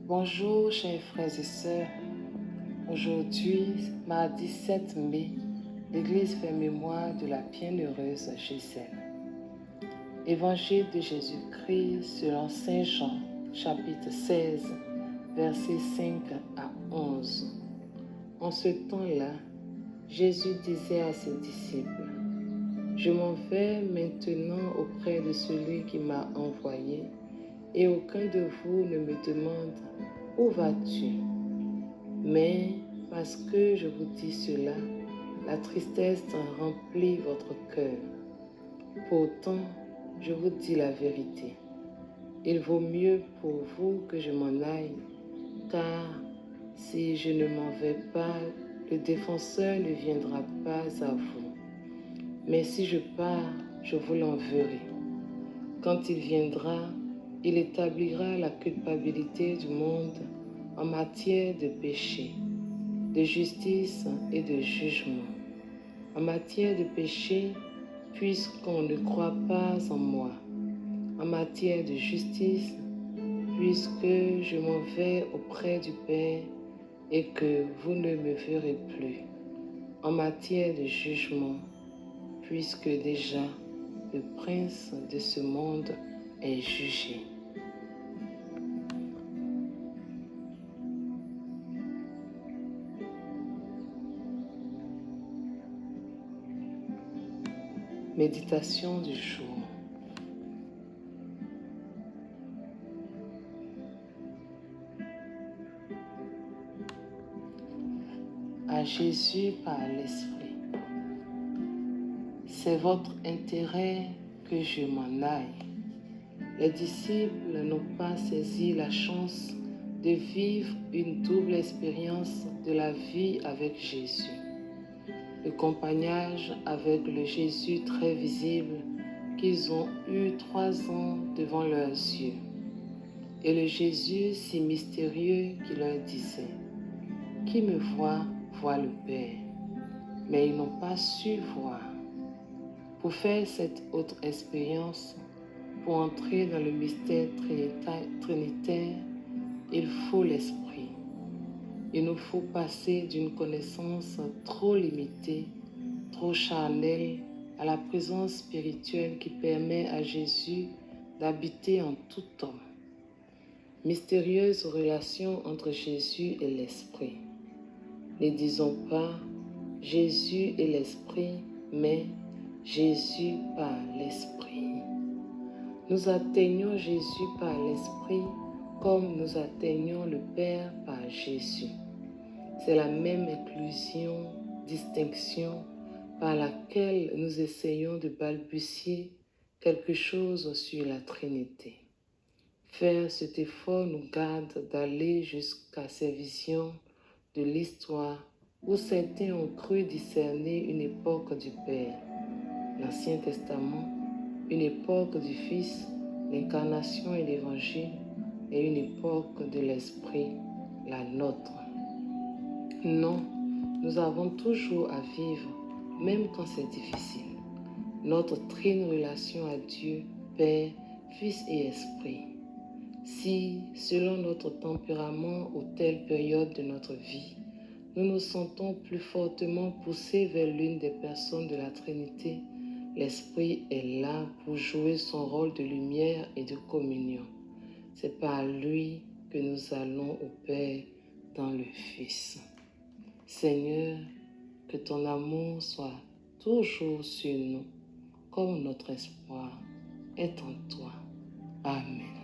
Bonjour chers frères et sœurs, aujourd'hui, mardi 7 mai, l'Église fait mémoire de la bienheureuse Gisèle. Évangile de Jésus-Christ selon Saint Jean, chapitre 16, versets 5 à 11. En ce temps-là, Jésus disait à ses disciples, « Je m'en vais maintenant auprès de celui qui m'a envoyé, et aucun de vous ne me demande « Où vas-tu » Mais parce que je vous dis cela, la tristesse remplit votre cœur. Pourtant, je vous dis la vérité. Il vaut mieux pour vous que je m'en aille, car si je ne m'en vais pas, le défenseur ne viendra pas à vous. Mais si je pars, je vous l'enverrai. Quand il viendra, il établira la culpabilité du monde en matière de péché, de justice et de jugement. En matière de péché, puisqu'on ne croit pas en moi. En matière de justice, puisque je m'en vais auprès du Père et que vous ne me verrez plus. En matière de jugement, puisque déjà le prince de ce monde est jugé. Méditation du jour. À Jésus par l'Esprit. C'est votre intérêt que je m'en aille. Les disciples n'ont pas saisi la chance de vivre une double expérience de la vie avec Jésus. Le compagnonnage avec le Jésus très visible qu'ils ont eu 3 ans devant leurs yeux. Et le Jésus si mystérieux qui leur disait « Qui me voit, voit le Père ». Mais ils n'ont pas su voir. Pour faire cette autre expérience, pour entrer dans le mystère trinitaire, il faut l'Esprit. Il nous faut passer d'une connaissance trop limitée, trop charnelle, à la présence spirituelle qui permet à Jésus d'habiter en tout homme. Mystérieuse relation entre Jésus et l'Esprit. Ne disons pas Jésus et l'Esprit, mais Jésus par l'Esprit. Nous atteignons Jésus par l'Esprit comme nous atteignons le Père par Jésus. C'est la même inclusion, distinction par laquelle nous essayons de balbutier quelque chose sur la Trinité. Faire cet effort nous garde d'aller jusqu'à ces visions de l'histoire où certains ont cru discerner une époque du Père, l'Ancien Testament, une époque du Fils, l'incarnation et l'Évangile, et une époque de l'Esprit, la nôtre. Non, nous avons toujours à vivre, même quand c'est difficile, notre trine relation à Dieu, Père, Fils et Esprit. Si, selon notre tempérament ou telle période de notre vie, nous nous sentons plus fortement poussés vers l'une des personnes de la Trinité, l'Esprit est là pour jouer son rôle de lumière et de communion. C'est par lui que nous allons au Père dans le Fils. Seigneur, que ton amour soit toujours sur nous, comme notre espoir est en toi. Amen.